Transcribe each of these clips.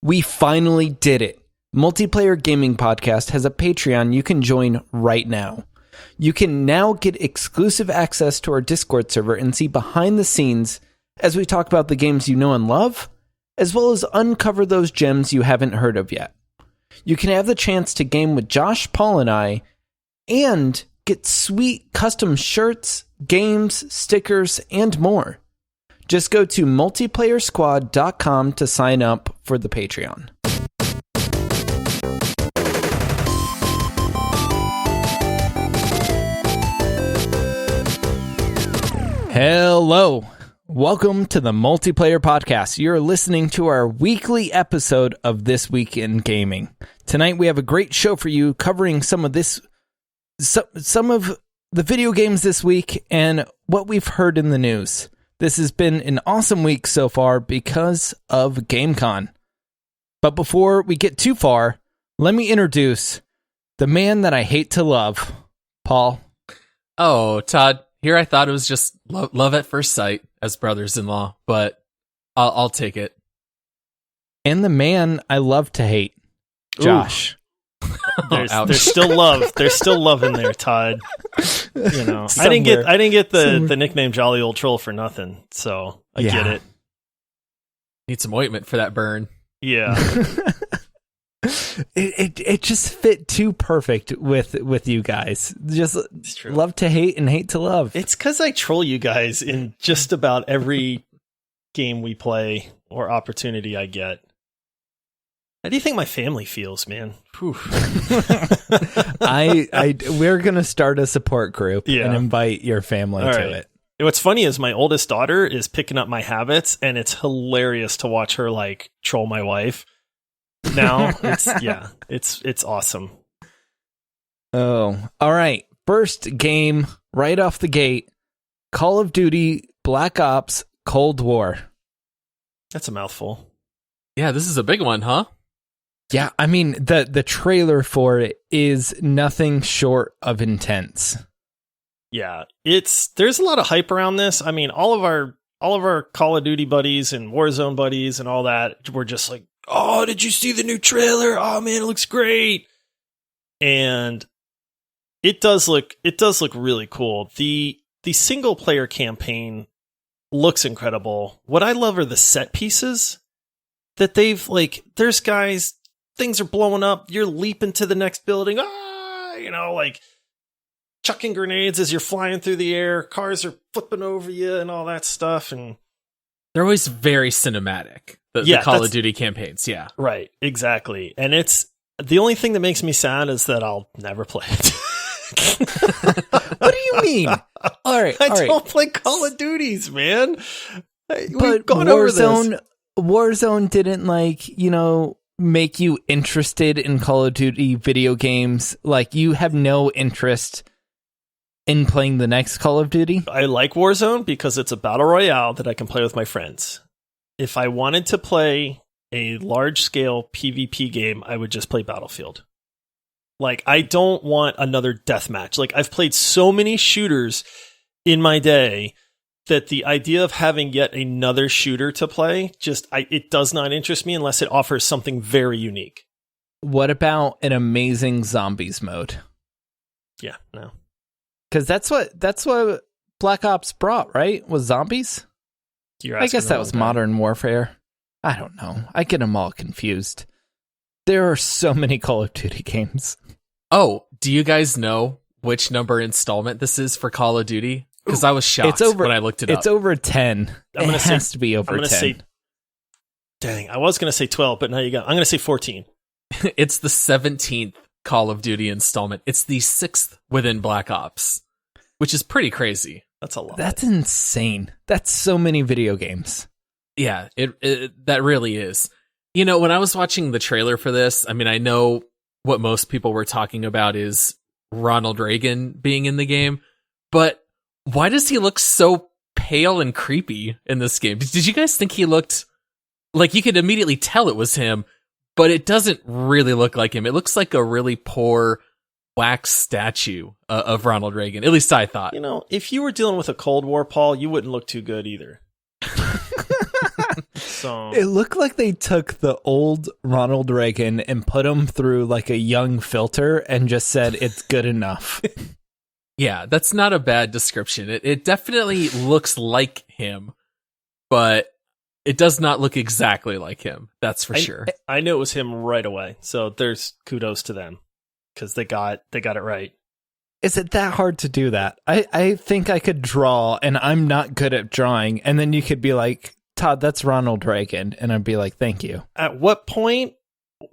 We finally did it. Multiplayer Gaming Podcast has a Patreon you can join right now. You can now get exclusive access to our Discord server and see behind the scenes as we talk about the games you know and love, as well as uncover those gems you haven't heard of yet. You can have the chance to game with Josh, Paul, and I, and get sweet custom shirts, games, stickers, and more. Just go to multiplayersquad.com to sign up for the Patreon. Hello. Welcome to the Multiplayer Podcast. You're listening to our weekly episode of This Week in Gaming. Tonight we have a great show for you covering some of the video games this week and what we've heard in the news. This has been an awesome week so far because of GameCon. But before we get too far, let me introduce the man that I hate to love, Paul. Oh, Todd, here I thought it was just love at first sight as brothers-in-law, but I'll take it. And the man I love to hate, Josh. There's still love. There's still love in there, Todd. You know, I didn't get the nickname Jolly Old Troll for nothing, so I get it. Need some ointment for that burn. Yeah. It just fit too perfect with you guys. Just love to hate and hate to love. It's because I troll you guys in just about every game we play or opportunity I get. How do you think my family feels, man? We're gonna start a support group and invite your family to it. What's funny is my oldest daughter is picking up my habits, and it's hilarious to watch her like troll my wife. Now it's awesome. Oh, all right. First game right off the gate: Call of Duty Black Ops Cold War. That's a mouthful. Yeah, this is a big one, huh? Yeah, I mean, the trailer for it is nothing short of intense. Yeah, there's a lot of hype around this. I mean, all of our Call of Duty buddies and Warzone buddies and all that were just like, "Oh, did you see the new trailer? Oh man, it looks great." And it does look really cool. The single player campaign looks incredible. What I love are the set pieces that they've there's guys, things are blowing up, you're leaping to the next building, like chucking grenades as you're flying through the air, cars are flipping over you and all that stuff. And they're always very cinematic, the Call of Duty campaigns. Yeah, right, exactly. And it's the only thing that makes me sad is that I'll never play it. What do you mean? All right, I don't play Call of Duties, man. We've gone over this. Warzone didn't make you interested in Call of Duty video games. Like, you have no interest in playing the next Call of Duty? I like Warzone because it's a battle royale that I can play with my friends. If I wanted to play a large-scale PvP game, I would just play Battlefield. Like, I don't want another deathmatch. Like, I've played so many shooters in my day that the idea of having yet another shooter to play, it does not interest me unless it offers something very unique. What about an amazing zombies mode? Yeah, no. Because that's what Black Ops brought, right? Was zombies? I guess that was Modern Warfare. I don't know. I get them all confused. There are so many Call of Duty games. Oh, do you guys know which number installment this is for Call of Duty? Because I was shocked when I looked it up. It's over 10. It has to be over 10. Dang, I was going to say 12, but now I'm going to say 14. It's the 17th Call of Duty installment. It's the 6th within Black Ops, which is pretty crazy. That's a lot. That's insane. That's so many video games. Yeah, that really is. You know, when I was watching the trailer for this, I mean, I know what most people were talking about is Ronald Reagan being in the game, but why does he look so pale and creepy in this game? Did you guys think he looked like you could immediately tell it was him, but it doesn't really look like him? It looks like a really poor wax statue of Ronald Reagan. At least I thought. You know, if you were dealing with a Cold War, Paul, you wouldn't look too good either. So It looked like they took the old Ronald Reagan and put him through like a young filter and just said it's good enough. Yeah, that's not a bad description. It definitely looks like him, but it does not look exactly like him. That's for sure. I knew it was him right away. So there's kudos to them because they got it right. Is it that hard to do that? I think I could draw, and I'm not good at drawing. And then you could be like, Todd, that's Ronald Reagan. And I'd be like, thank you. At what point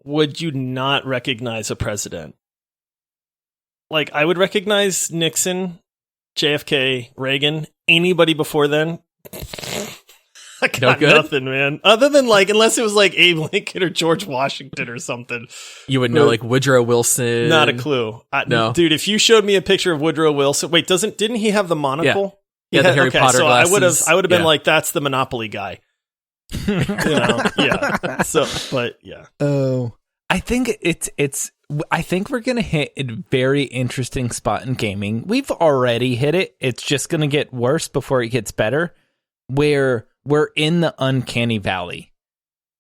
would you not recognize a president? Like, I would recognize Nixon, JFK, Reagan, anybody before then. I got nothing, man. Other than, like, unless it was like Abe Lincoln or George Washington or something. You would know, like, Woodrow Wilson. Not a clue. No. Dude, if you showed me a picture of Woodrow Wilson... Wait, didn't he have the monocle? Yeah, the Harry Potter glasses. I would have been like, that's the Monopoly guy. Yeah. So, but, yeah. Oh, I think I think we're going to hit a very interesting spot in gaming. We've already hit it. It's just going to get worse before it gets better, where we're in the uncanny valley.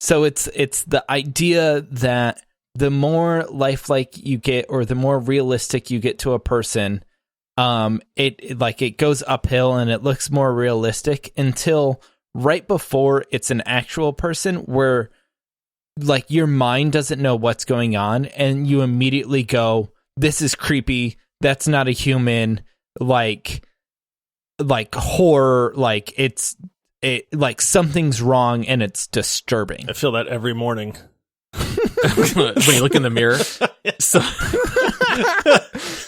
So it's the idea that the more lifelike you get, or the more realistic you get to a person, it goes uphill and it looks more realistic until right before it's an actual person, where like your mind doesn't know what's going on and you immediately go, this is creepy, that's not a human, like horror, like like something's wrong and it's disturbing. I feel that every morning. When you look in the mirror. So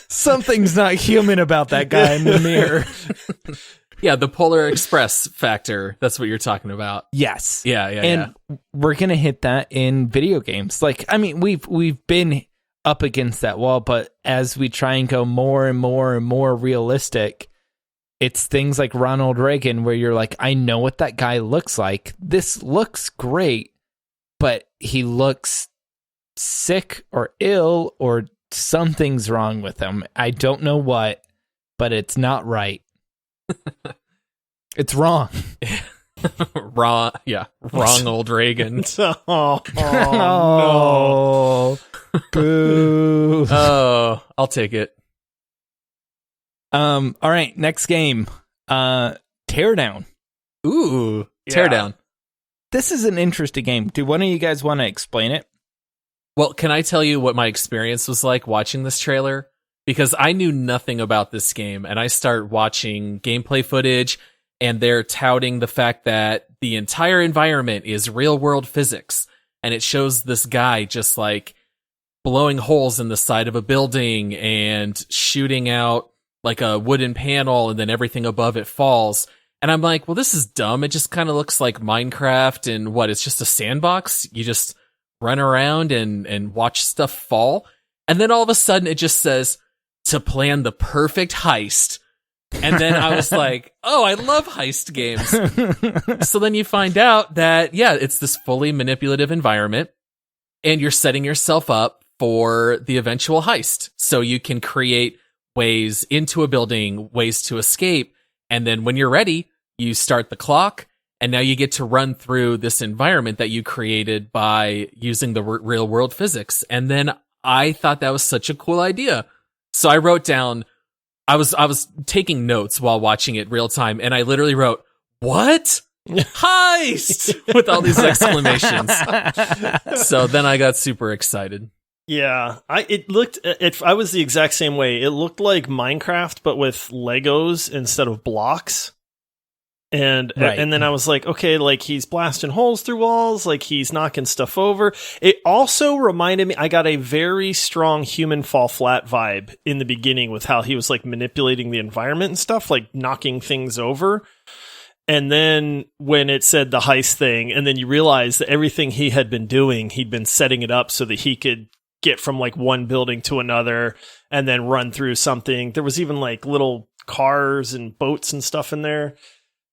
something's not human about that guy in the mirror. Yeah, the Polar Express factor. That's what you're talking about. Yes. Yeah. And we're going to hit that in video games. Like, I mean, we've been up against that wall, but as we try and go more and more and more realistic, it's things like Ronald Reagan, where you're like, I know what that guy looks like. This looks great, but he looks sick or ill, or something's wrong with him. I don't know what, but it's not right. It's wrong. Wrong old Reagan. Oh, no. Boo. Oh, I'll take it. All right, next game. Teardown. Ooh, Teardown. This is an interesting game. Do one of you guys want to explain it? Well, can I tell you what my experience was like watching this trailer? Because I knew nothing about this game, and I start watching gameplay footage, and they're touting the fact that the entire environment is real-world physics, and it shows this guy just, like, blowing holes in the side of a building and shooting out, like, a wooden panel, and then everything above it falls. And I'm like, well, this is dumb. It just kind of looks like Minecraft, and it's just a sandbox? You just run around and watch stuff fall? And then all of a sudden, it just says, to plan the perfect heist. And then I was like, oh, I love heist games. So then you find out that, it's this fully manipulative environment, and you're setting yourself up for the eventual heist. So you can create ways into a building, ways to escape. And then when you're ready, you start the clock, and now you get to run through this environment that you created by using the real world physics. And then I thought that was such a cool idea. So I wrote down, I was taking notes while watching it real time, and I literally wrote, what? Heist! With all these exclamations. So then I got super excited. Yeah, I was the exact same way. It looked like Minecraft, but with Legos instead of blocks. And then I was like, okay, like he's blasting holes through walls, like he's knocking stuff over. It also reminded me, I got a very strong Human Fall Flat vibe in the beginning with how he was like manipulating the environment and stuff, like knocking things over. And then when it said the heist thing, and then you realize that everything he had been doing, he'd been setting it up so that he could get from like one building to another and then run through something. There was even like little cars and boats and stuff in there.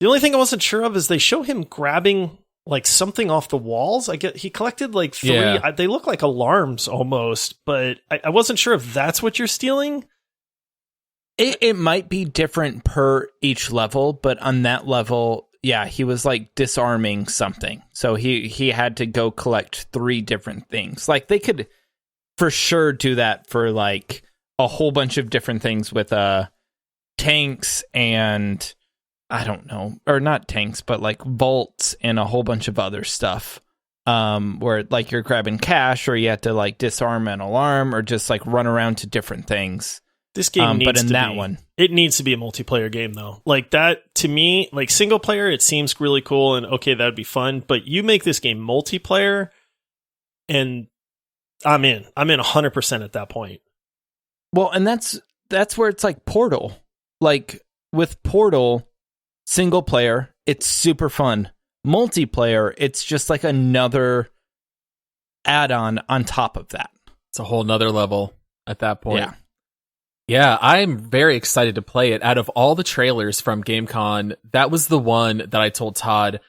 The only thing I wasn't sure of is they show him grabbing like something off the walls. He collected like 3. Yeah. They look like alarms almost, but I wasn't sure if that's what you're stealing. It might be different per each level, but on that level, he was like disarming something. So he had to go collect 3 different things. Like they could for sure do that for like a whole bunch of different things with tanks and I don't know, or not tanks, but like bolts and a whole bunch of other stuff. Where like you're grabbing cash or you have to like disarm an alarm or just like run around to different things. This game needs but in to that be, one, it needs to be a multiplayer game though. Like that to me, like single player, it seems really cool and okay, that'd be fun. But you make this game multiplayer, and I'm in 100% at that point. Well, and that's where it's like Portal. Like with Portal, single player, it's super fun. Multiplayer, it's just like another add-on on top of that. It's a whole nother level at that point. Yeah. Yeah, I'm very excited to play it. Out of all the trailers from GameCon, that was the one that I told Todd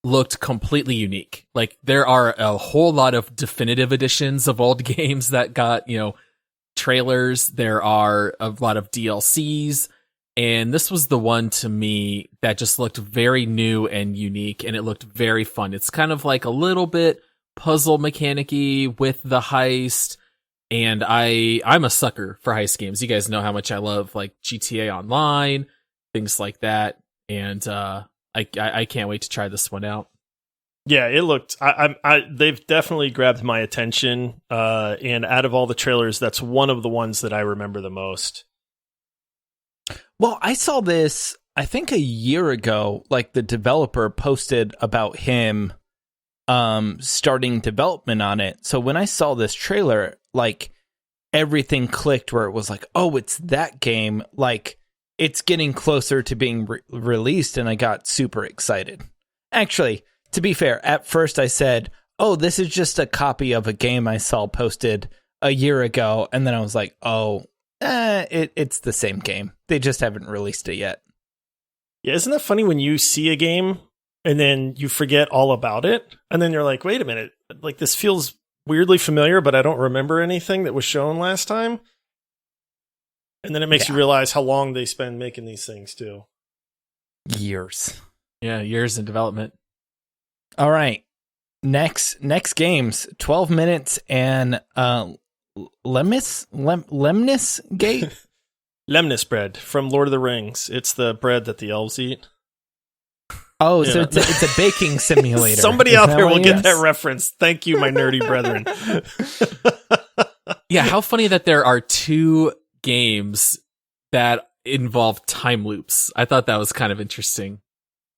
looked completely unique. Like, there are a whole lot of definitive editions of old games that got, trailers. There are a lot of DLCs. And this was the one to me that just looked very new and unique, and it looked very fun. It's kind of like a little bit puzzle mechanic-y with the heist. And I'm a sucker for heist games. You guys know how much I love like GTA Online, things like that. And I can't wait to try this one out. Yeah, it looked. They've definitely grabbed my attention. And out of all the trailers, that's one of the ones that I remember the most. Well, I saw this, I think a year ago, like the developer posted about him starting development on it. So when I saw this trailer, like everything clicked where it was like, oh, it's that game. Like it's getting closer to being released, and I got super excited. Actually, to be fair, at first I said, oh, this is just a copy of a game I saw posted a year ago. And then I was like, oh, it's the same game. They just haven't released it yet. Yeah, isn't that funny when you see a game and then you forget all about it? And then you're like, wait a minute, like this feels weirdly familiar, but I don't remember anything that was shown last time. And then it makes you realize how long they spend making these things too. Years. Yeah, years in development. All right. Next games, 12 minutes and Lemne Skate? Lemnis bread from Lord of the Rings. It's the bread that the elves eat. Oh, yeah. So it's a baking simulator. Somebody out there will get that reference. Thank you, my nerdy brethren. Yeah, how funny that there are 2 games that involve time loops. I thought that was kind of interesting.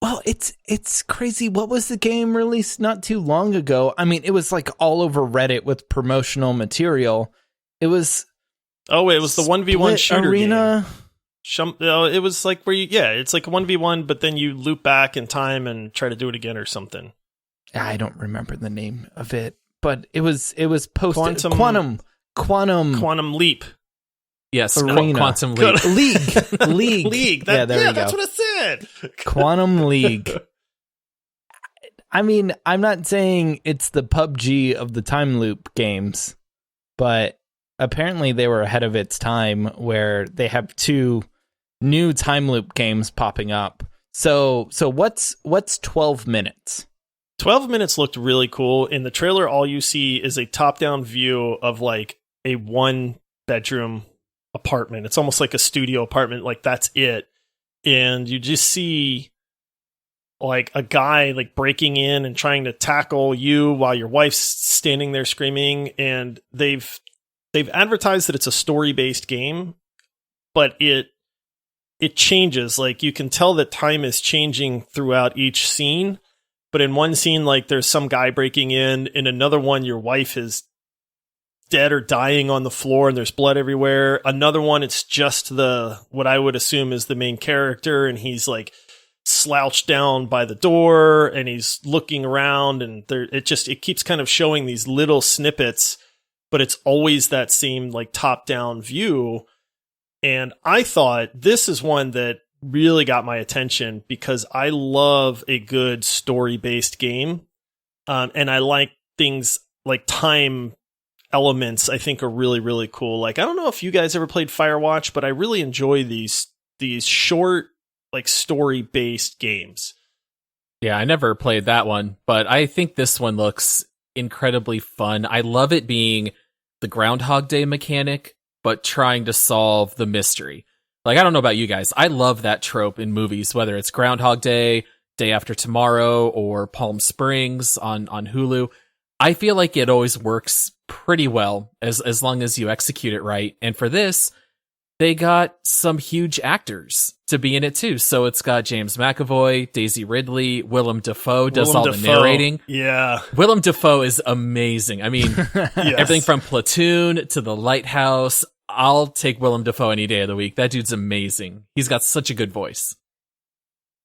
Well, it's crazy. What was the game released not too long ago? I mean, it was like all over Reddit with promotional material. It was... Oh, it was the 1v1 shooter arena game. It was like where it's like a 1v1, but then you loop back in time and try to do it again or something. I don't remember the name of it, but it was posted. Quantum Leap. Yes, Arena. Quantum Leap. League. There you go. That's what I said. Quantum League. I mean, I'm not saying it's the PUBG of the time loop games, but apparently they were ahead of its time where they have 2 new time loop games popping up. So what's 12 minutes? 12 minutes looked really cool. In the trailer, all you see is a top-down view of like a 1-bedroom apartment. It's almost like a studio apartment. Like that's it. And you just see like a guy like breaking in and trying to tackle you while your wife's standing there screaming. And they've advertised that it's a story-based game, but it changes. Like you can tell that time is changing throughout each scene. But in one scene, like there's some guy breaking in another one, your wife is dead or dying on the floor and there's blood everywhere. Another one, it's just what I would assume is the main character, and he's like slouched down by the door and he's looking around, and it keeps kind of showing these little snippets, but it's always that same like top-down view. And I thought this is one that really got my attention because I love a good story-based game. And I like things like time elements, I think are really, really cool. Like, I don't know if you guys ever played Firewatch, but I really enjoy these short, like story-based games. Yeah, I never played that one, but I think this one looks incredibly fun. I love it being the Groundhog Day mechanic, but trying to solve the mystery. Like, I don't know about you guys. I love that trope in movies, whether it's Groundhog Day, Day After Tomorrow, or Palm Springs on Hulu. I feel like it always works pretty well as long as you execute it right. And for this, they got some huge actors to be in it too. So it's got James McAvoy, Daisy Ridley, Willem Dafoe does all the narrating. Yeah. Willem Dafoe is amazing. I mean, everything from Platoon to The Lighthouse. I'll take Willem Dafoe any day of the week. That dude's amazing. He's got such a good voice.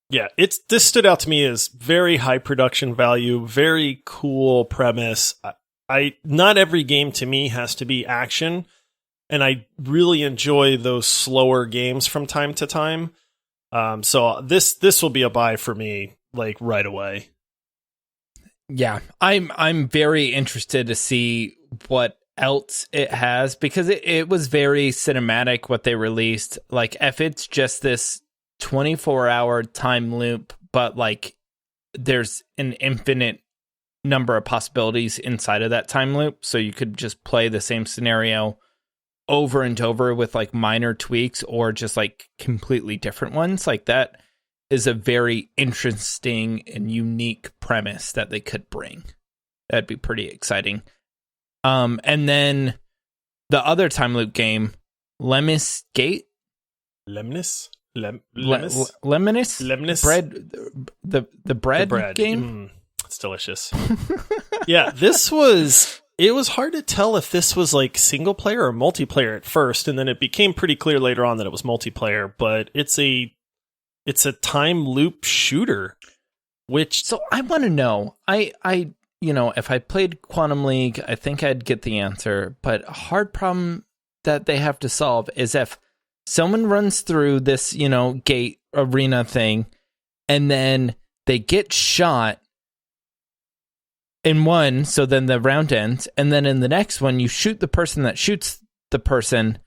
Yeah, this stood out to me as very high production value, very cool premise. I not every game to me has to be action, and I really enjoy those slower games from time to time. So this will be a buy for me, like, right away. Yeah, I'm very interested to see what else it has, because it was very cinematic what they released. Like, if it's just this 24-hour time loop, but like there's an infinite number of possibilities inside of that time loop, so you could just play the same scenario over and over with like minor tweaks or just like completely different ones. Like, that is a very interesting and unique premise that they could bring. That'd be pretty exciting. And then the other time loop game, Lemmy Skate. Lemnis? Lemnis? Bread. The bread game? It's delicious. Yeah, it was hard to tell if this was like single player or multiplayer at first, and then it became pretty clear later on that it was multiplayer, but it's a time loop shooter, which... So I want to know, I if I played Quantum League, I think I'd get the answer, but a hard problem that they have to solve is if someone runs through this, gate arena thing, and then they get shot in one, so then the round ends, and then in the next one, you shoot the person that shoots the person,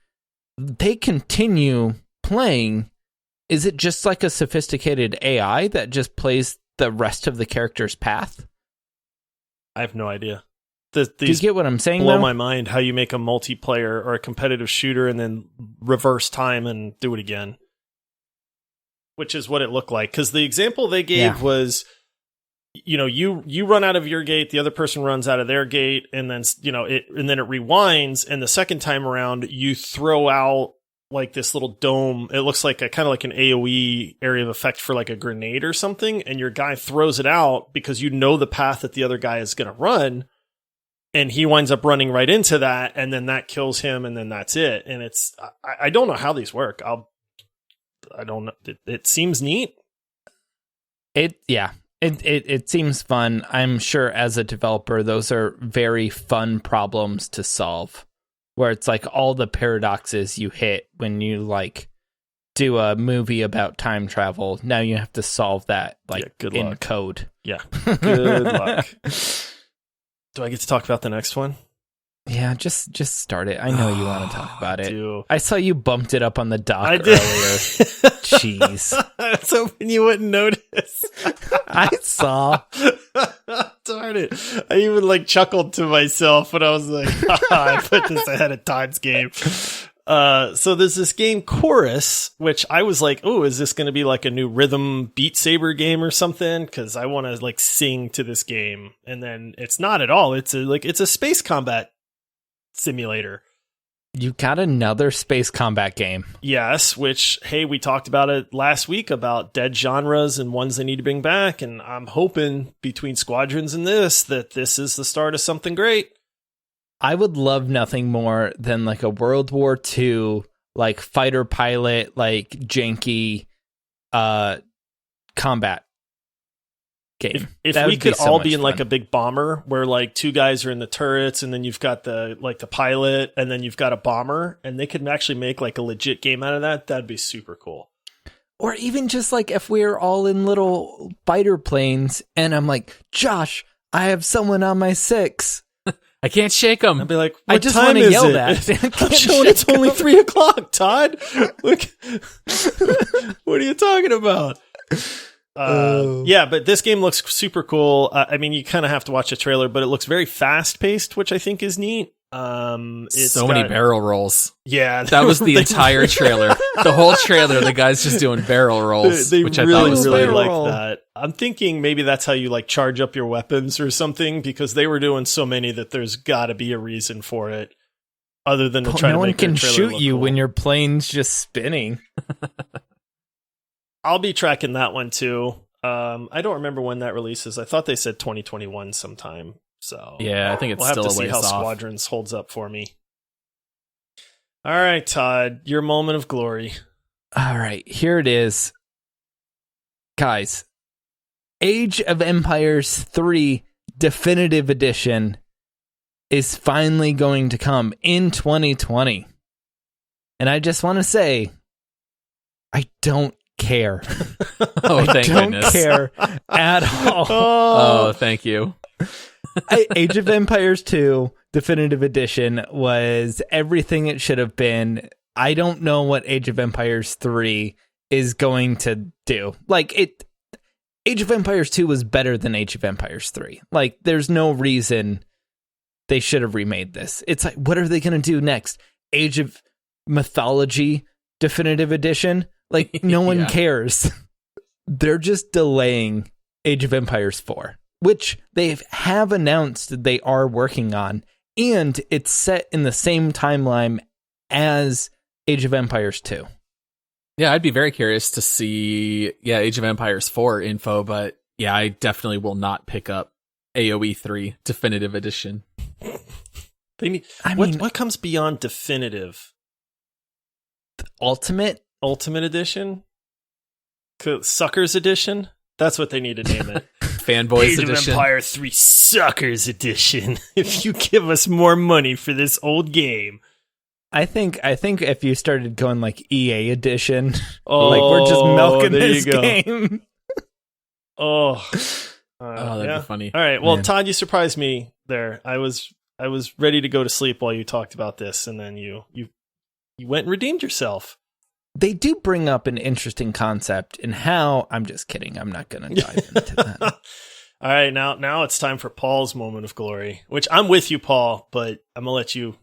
they continue playing. Is it just like a sophisticated AI that just plays the rest of the character's path? I have no idea. Do you get what I'm saying, blow though? my mind how you make a multiplayer or a competitive shooter and then reverse time and do it again. Which is what it looked like. Because the example they gave was, you run out of your gate, the other person runs out of their gate, and then, it rewinds, and the second time around, you throw out like this little dome. It looks like kind of like an AoE area of effect for like a grenade or something, and your guy throws it out because you know the path that the other guy is going to run. And he winds up running right into that, and then that kills him, and then that's it. And I don't know how these work. I don't know. It seems neat. It seems fun. I'm sure as a developer, those are very fun problems to solve, where it's like all the paradoxes you hit when you like do a movie about time travel. Now you have to solve that in luck. code. Yeah. Good luck. Do I get to talk about the next one? Yeah, just start it. I know you want to talk about it. Do. I saw you bumped it up on the dock I did. earlier. Jeez. I was hoping you wouldn't notice. I saw. Darn it. I even chuckled to myself when I was like, I put this ahead of time's game. So there's this game Chorus, which I was like, oh, is this going to be like a new rhythm Beat Saber game or something? Because I want to sing to this game. And then it's not at all. It's a space combat simulator. You got another space combat game. Yes, which, hey, we talked about it last week about dead genres and ones they need to bring back. And I'm hoping between Squadrons and that this is the start of something great. I would love nothing more than a World War II, fighter pilot, janky combat game. If we could all be in a big bomber where two guys are in the turrets and then you've got the pilot and then you've got a bomber, and they could actually make a legit game out of that'd be super cool. Or even just if we're all in little fighter planes and I'm like, Josh, I have someone on my 6. I can't shake them. I'd be like, I just want to yell that. I'm showing it's only 3:00, Todd. Look, what are you talking about? Yeah, but this game looks super cool. I mean, you kind of have to watch the trailer, but it looks very fast paced, which I think is neat. It's so many barrel rolls. Yeah, that was the entire trailer. The whole trailer, the guy's just doing barrel rolls, which really, I thought was really funny. like that. I'm thinking maybe that's how you like charge up your weapons or something, because they were doing so many that there's got to be a reason for it, other than to try to make no one can their trailer shoot look you cool. when your plane's just spinning. I'll be tracking that one too. I don't remember when that releases. I thought they said 2021 sometime. So yeah, I think it's we'll have still to a see ways how off. Squadrons holds up for me. All right, Todd, your moment of glory. All right, here it is. Guys, Age of Empires 3 Definitive Edition is finally going to come in 2020. And I just want to say, I don't care. Oh, thank I don't goodness. care at all. Oh, thank you. Age of Empires 2 Definitive Edition was everything it should have been. I don't know what Age of Empires 3 is going to do. Age of Empires 2 was better than Age of Empires 3. Like, there's no reason they should have remade this. It's like, what are they going to do next? Age of Mythology Definitive Edition? Like, no one cares. They're just delaying Age of Empires 4, which they have announced they are working on, and it's set in the same timeline as Age of Empires 2. Yeah, I'd be very curious to see Age of Empires 4 info, but yeah, I definitely will not pick up AoE 3 Definitive Edition. They need, what comes beyond definitive? Ultimate Edition? Suckers Edition? That's what they need to name it. Fanboys Age Edition. of Empire 3 Suckers Edition. If you give us more money for this old game. I think if you started going like EA Edition, like we're just milking this game. That'd be funny. All right, well, Man. Todd, you surprised me there. I was ready to go to sleep while you talked about this, and then you went and redeemed yourself. They do bring up an interesting concept in how... I'm just kidding. I'm not going to dive into that. All right, now it's time for Paul's moment of glory, which I'm with you, Paul, but I'm going to let you...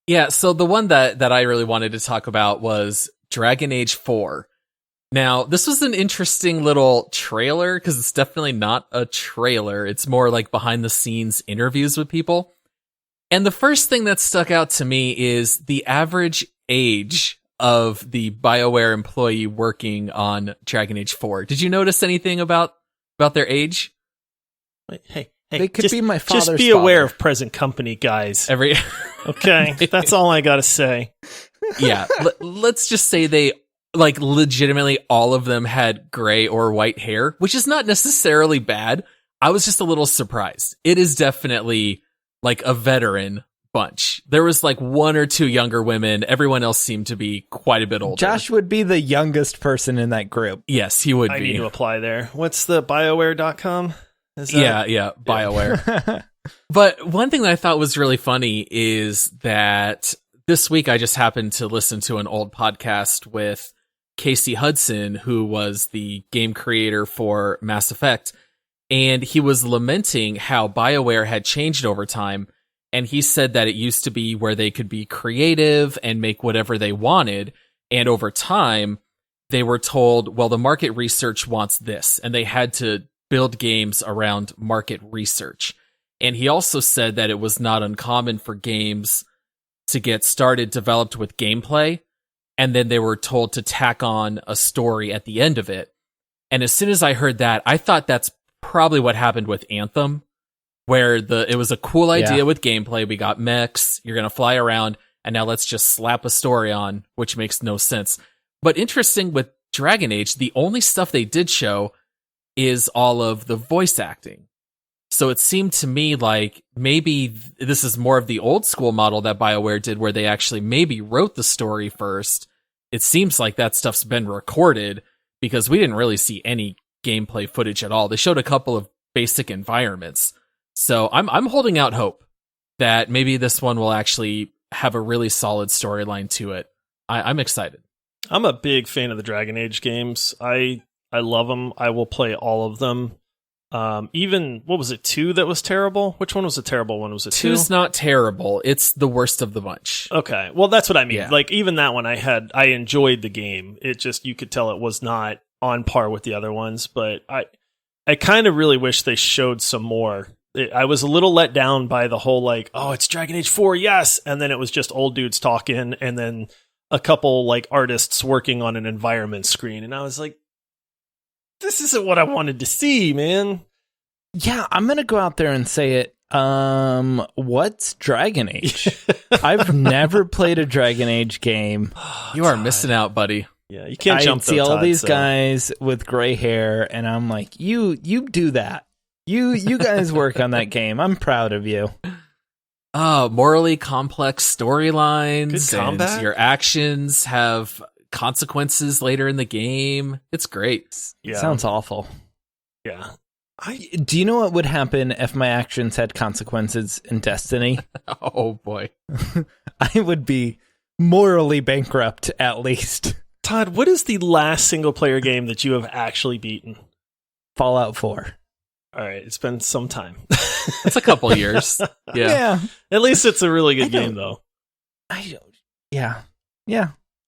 Yeah, so the one that I really wanted to talk about was Dragon Age 4. Now, this was an interesting little trailer, because it's definitely not a trailer. It's more like behind-the-scenes interviews with people. And the first thing that stuck out to me is the average age of the BioWare employee working on Dragon Age 4. Did you notice anything about their age? Wait, hey, They could be my father's Just be aware father. of present company, guys. Every Okay, that's all I got to say. Yeah, let's just say they, like, legitimately all of them had gray or white hair, which is not necessarily bad. I was just a little surprised. It is definitely like a veteran bunch. There was like one or two younger women. Everyone else seemed to be quite a bit older. Josh would be the youngest person in that group. Yes, he would I be. need to apply there. What's the BioWare.com? Yeah, BioWare. But one thing that I thought was really funny is that this week I just happened to listen to an old podcast with Casey Hudson, who was the game creator for Mass Effect, and he was lamenting how BioWare had changed over time, and he said that it used to be where they could be creative and make whatever they wanted, and over time, they were told, well, the market research wants this, and they had to build games around market research. And he also said that it was not uncommon for games to get started developed with gameplay, and then they were told to tack on a story at the end of it. And as soon as I heard that, I thought that's probably what happened with Anthem, where it was a cool idea with gameplay. We got mechs, you're going to fly around, and now let's just slap a story on, which makes no sense. But interesting with Dragon Age, the only stuff they did show is all of the voice acting. So it seemed to me like maybe this is more of the old school model that BioWare did, where they actually maybe wrote the story first. It seems like that stuff's been recorded, because we didn't really see any gameplay footage at all. They showed a couple of basic environments. So I'm holding out hope that maybe this one will actually have a really solid storyline to it. I'm excited. I'm a big fan of the Dragon Age games. I I love them. I will play all of them. Even, what was it, 2 that was terrible? Which one was the terrible one? Was it 2? 2's not terrible. It's the worst of the bunch. Okay. Well, that's what I mean. Yeah. Like, even that one I enjoyed the game. It just, you could tell it was not on par with the other ones, but I kind of really wish they showed some more. I was a little let down by the whole, like, oh, it's Dragon Age 4, yes! And then it was just old dudes talking, and then a couple, like, artists working on an environment screen, and I was like, this isn't what I wanted to see, man. Yeah, I'm going to go out there and say it. What's Dragon Age? I've never played a Dragon Age game. You are missing out, buddy. Yeah, you can't jump. I see all these guys with gray hair, and I'm like, you do that. You guys work on that game. I'm proud of you. Morally complex storylines. Good combat. And your actions have consequences later in the game. It's great. Yeah. Sounds awful. Yeah. Do you know what would happen if my actions had consequences in Destiny? Oh boy. I would be morally bankrupt, at least. Todd, what is the last single player game that you have actually beaten? Fallout 4. All right, it's been some time. It's a couple years. Yeah. At least it's a really good game, though. Yeah.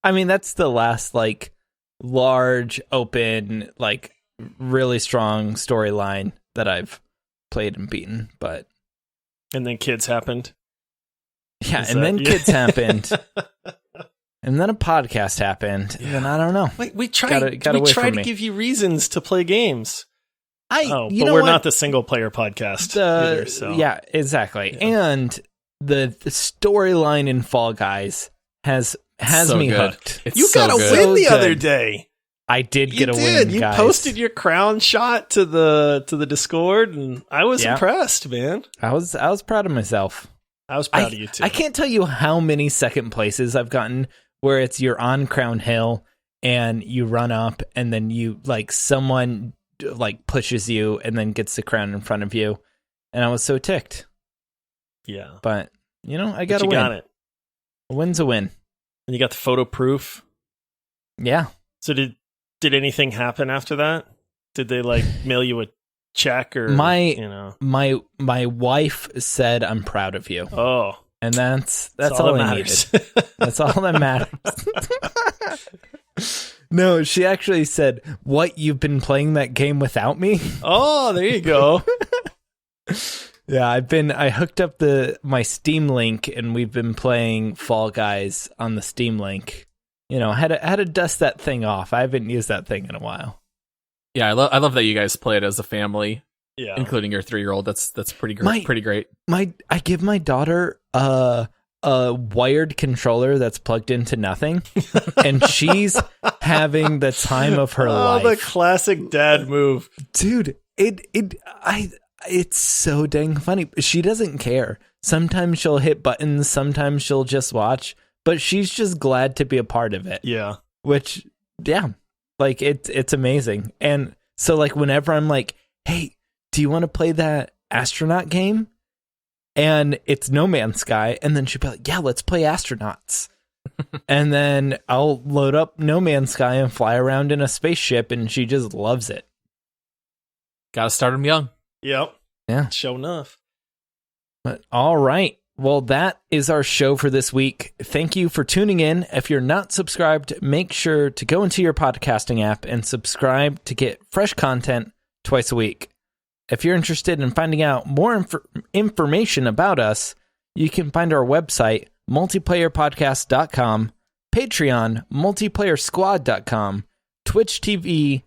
I mean, that's the last, like, large, open, like, really strong storyline that I've played and beaten, but... And then kids happened. Yeah, kids happened. And then a podcast happened. And then I don't know. Wait, we tried to give you reasons to play games. But we're not the single player podcast either. So. Yeah, exactly. Yeah. And the storyline in Fall Guys has so me good. hooked. You got a win the other day. I did get a win. You guys. posted your crown shot to the Discord, and I was impressed, man. I was proud of myself. I was proud of you too. I can't tell you how many second places I've gotten where it's you're on Crown Hill and you run up, and then you like someone like pushes you and then gets the crown in front of you, and I was so ticked. Yeah, but I got to win. Got it. A win's a win. And you got the photo proof. Yeah. So did anything happen after that? Did they like mail you a check or my wife said I'm proud of you. Oh. And that's all that matters. That's all that matters. No, she actually said, "What, you've been playing that game without me?" Oh, there you go. Yeah, I hooked up my Steam Link, and we've been playing Fall Guys on the Steam Link. I had to dust that thing off. I haven't used that thing in a while. Yeah, I love that you guys play it as a family. Yeah, including your 3-year-old. That's pretty great. Pretty great. I give my daughter a wired controller that's plugged into nothing, and she's having the time of her life. Oh, the classic dad move, dude. It's so dang funny. She doesn't care. Sometimes she'll hit buttons. Sometimes she'll just watch. But she's just glad to be a part of it. Yeah. Which, yeah, like it's amazing. And so, like, whenever I'm like, "Hey, do you want to play that astronaut game?" And it's No Man's Sky, and then she'll be like, "Yeah, let's play Astronauts." And then I'll load up No Man's Sky and fly around in a spaceship, and she just loves it. Gotta start them young. Yep. Yeah. Sure enough. But all right. Well, that is our show for this week. Thank you for tuning in. If you're not subscribed, make sure to go into your podcasting app and subscribe to get fresh content twice a week. If you're interested in finding out more information about us, you can find our website, multiplayerpodcast.com, Patreon, multiplayersquad.com, Twitch TV,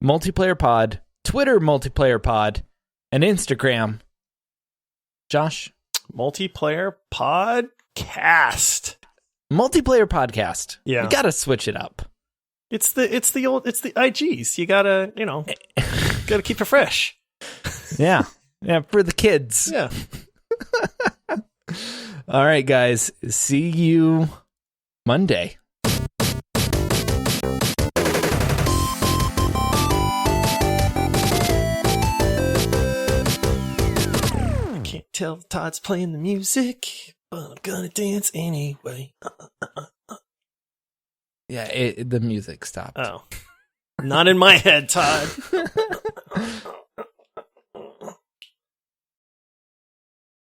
multiplayerpod, Twitter multiplayerpod, and Instagram. Josh? Multiplayer podcast. Multiplayer podcast. Yeah. You gotta switch it up. It's the IGs. You gotta, gotta keep it fresh. Yeah. Yeah, for the kids. Yeah. All right, guys. See you Monday. Can't tell if Todd's playing the music, but I'm gonna dance anyway. Yeah, the music stopped. Oh. Not in my head, Todd.